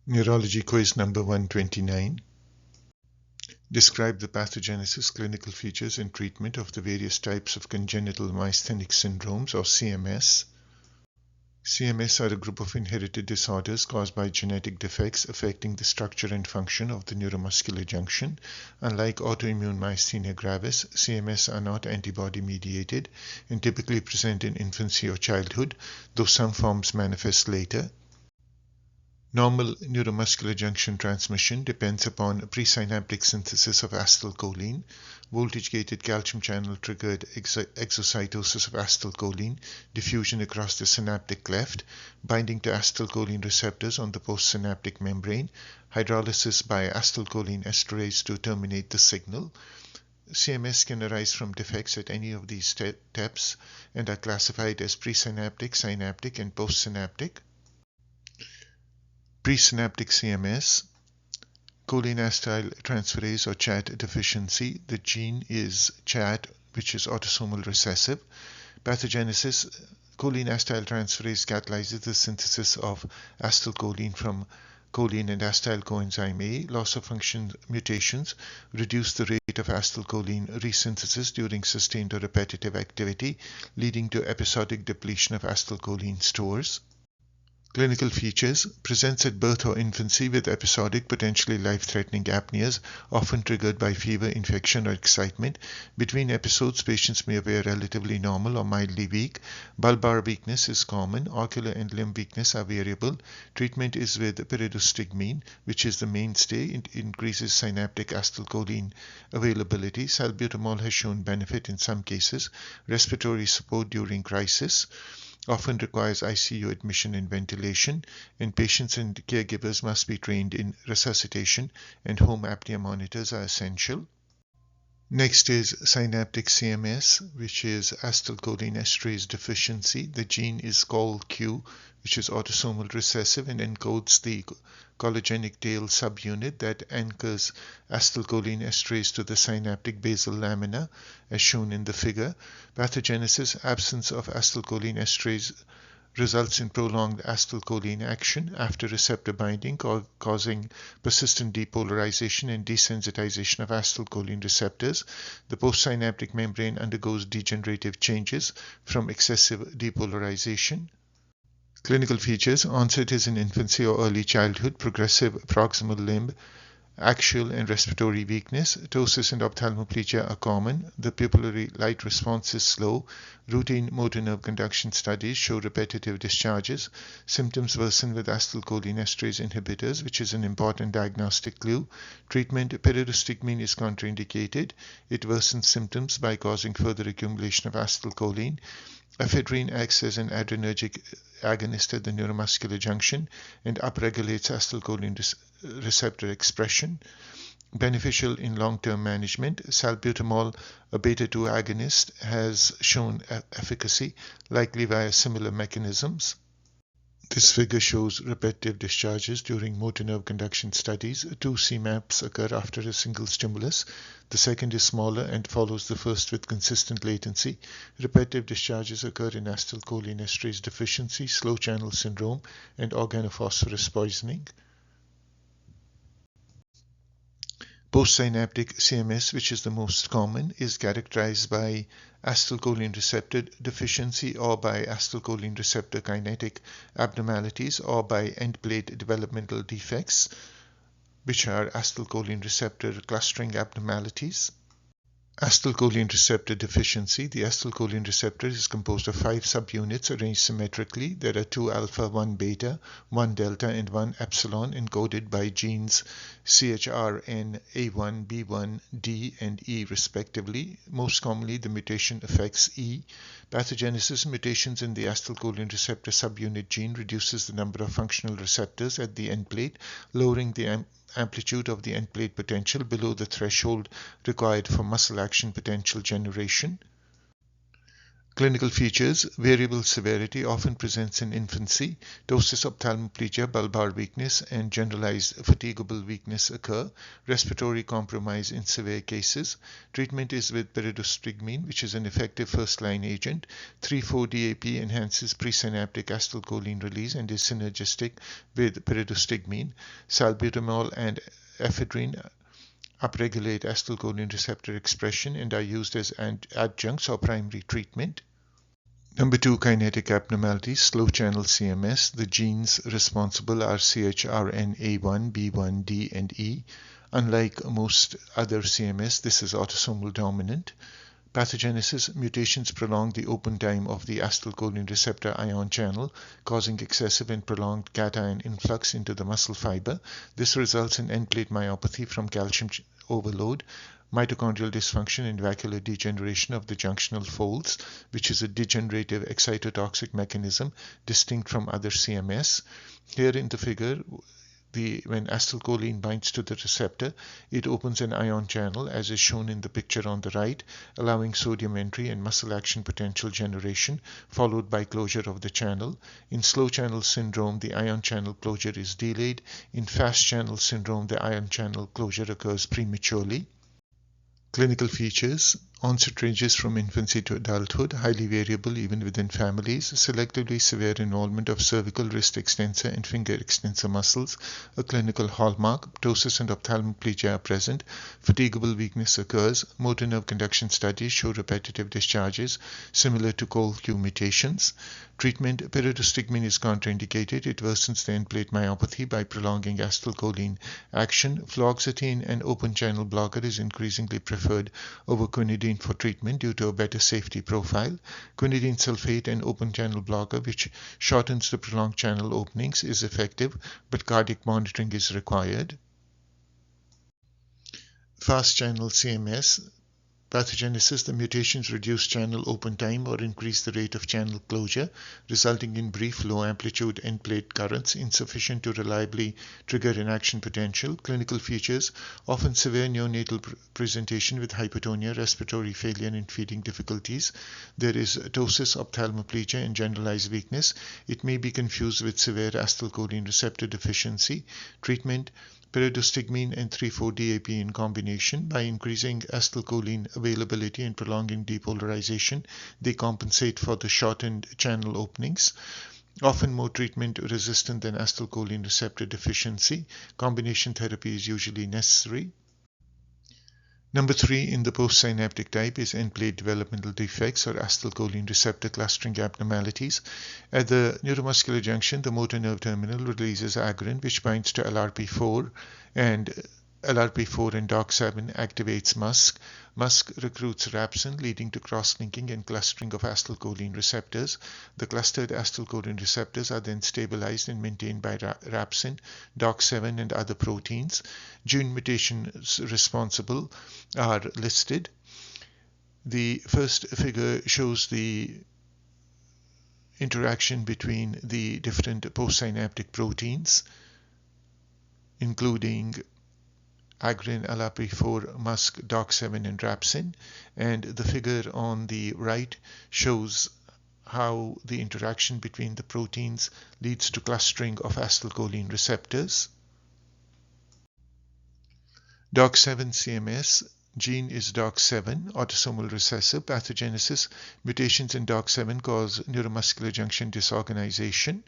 Neurology Quiz number 129. Describe the pathogenesis, clinical features, and treatment of the various types of congenital myasthenic syndromes or CMS. CMS are a group of inherited disorders caused by genetic defects affecting the structure and function of the neuromuscular junction. Unlike autoimmune myasthenia gravis, CMS are not antibody-mediated and typically present in infancy or childhood, though some forms manifest later. Normal neuromuscular junction transmission depends upon presynaptic synthesis of acetylcholine, voltage-gated calcium channel-triggered exocytosis of acetylcholine, diffusion across the synaptic cleft, binding to acetylcholine receptors on the postsynaptic membrane, hydrolysis by acetylcholine esterase to terminate the signal. CMS can arise from defects at any of these steps and are classified as presynaptic, synaptic, and postsynaptic. Presynaptic CMS, cholinesteryltransferase or ChAT deficiency. The gene is ChAT, which is autosomal recessive. Pathogenesis: cholinesteryltransferase catalyzes the synthesis of acetylcholine from choline and acetyl coenzyme A. Loss of function mutations reduce the rate of acetylcholine resynthesis during sustained or repetitive activity, leading to episodic depletion of acetylcholine stores. Clinical features: presents at birth or infancy with episodic, potentially life-threatening apneas, often triggered by fever, infection, or excitement. Between episodes, patients may appear relatively normal or mildly weak. Bulbar weakness is common. Ocular and limb weakness are variable. Treatment is with pyridostigmine, which is the mainstay. It increases synaptic acetylcholine availability. Salbutamol has shown benefit in some cases. Respiratory support during crisis often requires ICU admission and ventilation, and patients and caregivers must be trained in resuscitation, and home apnea monitors are essential. Next is synaptic CMS, which is acetylcholine esterase deficiency. The gene is COL-Q, which is autosomal recessive and encodes the collagenic tail subunit that anchors acetylcholine esterase to the synaptic basal lamina, as shown in the figure. Pathogenesis: absence of acetylcholine esterase results in prolonged acetylcholine action after receptor binding, causing persistent depolarization and desensitization of acetylcholine receptors. The postsynaptic membrane undergoes degenerative changes from excessive depolarization. Clinical features: onset is in infancy or early childhood. Progressive proximal limb, axial and respiratory weakness. Ptosis and ophthalmoplegia are common. The pupillary light response is slow. Routine motor nerve conduction studies show repetitive discharges. Symptoms worsen with acetylcholine esterase inhibitors, which is an important diagnostic clue. Treatment: pyridostigmine is contraindicated. It worsens symptoms by causing further accumulation of acetylcholine. Ephedrine acts as an adrenergic agonist at the neuromuscular junction and upregulates acetylcholine receptor expression. Beneficial in long-term management. Salbutamol, a beta-2 agonist, has shown efficacy, likely via similar mechanisms. This figure shows repetitive discharges during motor nerve conduction studies. 2 CMAPs occur after a single stimulus. The second is smaller and follows the first with consistent latency. Repetitive discharges occur in acetylcholine esterase deficiency, slow channel syndrome, and organophosphorus poisoning. Postsynaptic CMS, which is the most common, is characterized by acetylcholine receptor deficiency or by acetylcholine receptor kinetic abnormalities or by end plate developmental defects, which are acetylcholine receptor clustering abnormalities. Acetylcholine receptor deficiency. The acetylcholine receptor is composed of 5 subunits arranged symmetrically. There are 2 alpha, 1 beta, 1 delta, and 1 epsilon encoded by genes ChR, N, A1, B1, D, and E respectively. Most commonly, the mutation affects E. Pathogenesis: mutations in the acetylcholine receptor subunit gene reduces the number of functional receptors at the end plate, lowering the amplitude of the end plate potential below the threshold required for muscle action potential generation. Clinical features: variable severity, often presents in infancy. Ptosis, ophthalmoplegia, bulbar weakness, and generalized fatigable weakness occur. Respiratory compromise in severe cases. Treatment is with pyridostigmine, which is an effective first-line agent. 3,4-DAP enhances presynaptic acetylcholine release and is synergistic with pyridostigmine. Salbutamol and ephedrine upregulate acetylcholine receptor expression and are used as adjuncts or primary treatment. Number 2, kinetic abnormalities, slow channel CMS. The genes responsible are AChR, A1, B1, D, and E. Unlike most other CMS, this is autosomal dominant. Pathogenesis: mutations prolong the open time of the acetylcholine receptor ion channel, causing excessive and prolonged cation influx into the muscle fiber. This results in end plate myopathy from calcium overload, mitochondrial dysfunction, and vacuolar degeneration of the junctional folds, which is a degenerative excitotoxic mechanism distinct from other CMS. Here in the figure, when acetylcholine binds to the receptor, it opens an ion channel, as is shown in the picture on the right, allowing sodium entry and muscle action potential generation, followed by closure of the channel. In slow channel syndrome, the ion channel closure is delayed. In fast channel syndrome, the ion channel closure occurs prematurely. Clinical features: onset ranges from infancy to adulthood, highly variable even within families, selectively severe involvement of cervical, wrist extensor, and finger extensor muscles, a clinical hallmark. Ptosis and ophthalmoplegia are present, fatigable weakness occurs, motor nerve conduction studies show repetitive discharges similar to COL-Q mutations. Treatment: pyridostigmine is contraindicated. It worsens the end plate myopathy by prolonging acetylcholine action. Fluoxetine, an open channel blocker, is increasingly preferred over quinidine for treatment due to a better safety profile. Quinidine sulfate, an open channel blocker which shortens the prolonged channel openings, is effective, but cardiac monitoring is required. Fast channel CMS. Pathogenesis: the mutations reduce channel open time or increase the rate of channel closure, resulting in brief low amplitude end plate currents insufficient to reliably trigger inaction potential. Clinical features: often severe neonatal presentation with hypotonia, respiratory failure, and feeding difficulties. There is ptosis, ophthalmoplegia, and generalized weakness. It may be confused with severe acetylcholine receptor deficiency. Treatment: pyridostigmine and 3,4-DAP in combination. By increasing acetylcholine availability and prolonging depolarization, they compensate for the shortened channel openings. Often more treatment resistant than acetylcholine receptor deficiency. Combination therapy is usually necessary. Number 3 in the postsynaptic type is end plate developmental defects or acetylcholine receptor clustering abnormalities. At the neuromuscular junction, the motor nerve terminal releases agrin, which binds to LRP4, and LRP4 and DOX7 activates MuSK. MuSK recruits rhabsin, leading to cross-linking and clustering of acetylcholine receptors. The clustered acetylcholine receptors are then stabilized and maintained by rhabsin, DOX7, and other proteins. Gene mutations responsible are listed. The first figure shows the interaction between the different postsynaptic proteins, including agrin, LRP4, MuSK, DOX7, and rhabsin, and the figure on the right shows how the interaction between the proteins leads to clustering of acetylcholine receptors. DOX7 CMS. Gene is DOX7, autosomal recessive. Pathogenesis: mutations in DOX7 cause neuromuscular junction disorganization.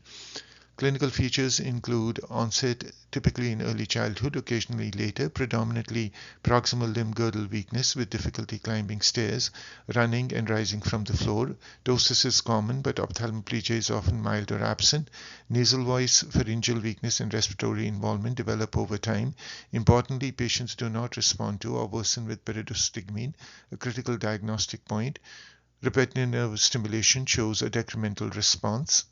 Clinical features include onset typically in early childhood, occasionally later, predominantly proximal limb girdle weakness with difficulty climbing stairs, running, and rising from the floor. Ptosis is common, but ophthalmoplegia is often mild or absent. Nasal voice, pharyngeal weakness, and respiratory involvement develop over time. Importantly, patients do not respond to or worsen with pyridostigmine, a critical diagnostic point. Repetitive nerve stimulation shows a decremental response.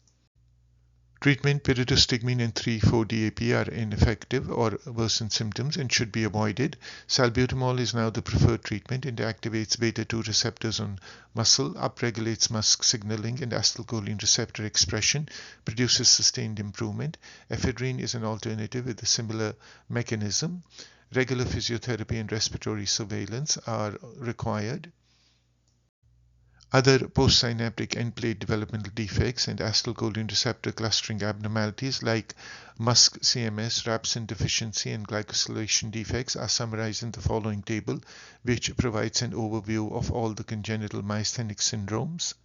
Treatment: pyridostigmine and 3,4-DAP are ineffective or worsen symptoms and should be avoided. Salbutamol is now the preferred treatment and activates beta-2 receptors on muscle, upregulates MuSK signaling and acetylcholine receptor expression, produces sustained improvement. Ephedrine is an alternative with a similar mechanism. Regular physiotherapy and respiratory surveillance are required. Other postsynaptic end plate developmental defects and acetylcholine receptor clustering abnormalities like MuSK CMS, rhabdosin deficiency, and glycosylation defects are summarized in the following table, which provides an overview of all the congenital myasthenic syndromes.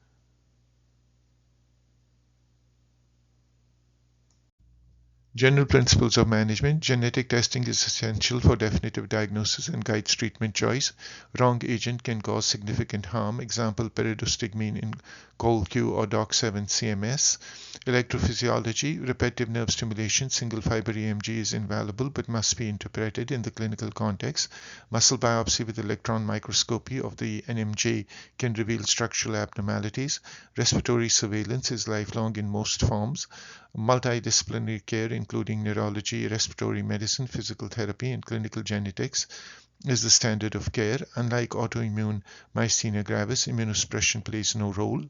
General principles of management. Genetic testing is essential for definitive diagnosis and guides treatment choice. Wrong agent can cause significant harm. Example, pyridostigmine in COL-Q or DOX7 CMS. Electrophysiology. Repetitive nerve stimulation, single fiber EMG is invaluable but must be interpreted in the clinical context. Muscle biopsy with electron microscopy of the NMJ can reveal structural abnormalities. Respiratory surveillance is lifelong in most forms. Multidisciplinary care, including neurology, respiratory medicine, physical therapy, and clinical genetics, is the standard of care. Unlike autoimmune myasthenia gravis, immunosuppression plays no role.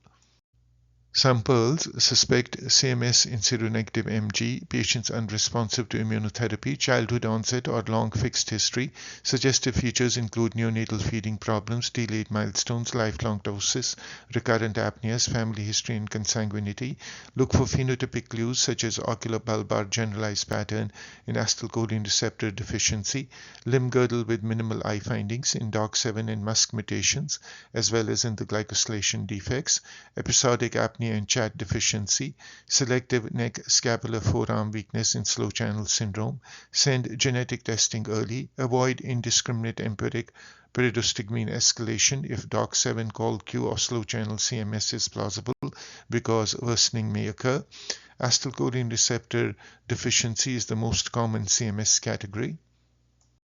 Some pearls suspect CMS in seronegative MG, patients unresponsive to immunotherapy, childhood onset or long fixed history. Suggestive features include neonatal feeding problems, delayed milestones, lifelong ptosis, recurrent apneas, family history, and consanguinity. Look for phenotypic clues such as oculobulbar generalized pattern in acetylcholine receptor deficiency, limb girdle with minimal eye findings in DOX7 and MuSK mutations, as well as in the glycosylation defects, episodic apnea and chat deficiency, selective neck scapular forearm weakness in slow channel syndrome. Send genetic testing early. Avoid indiscriminate empiric pyridostigmine escalation if DOX7, COL-Q, or slow channel CMS is plausible because worsening may occur. Acetylcholine receptor deficiency is the most common CMS category.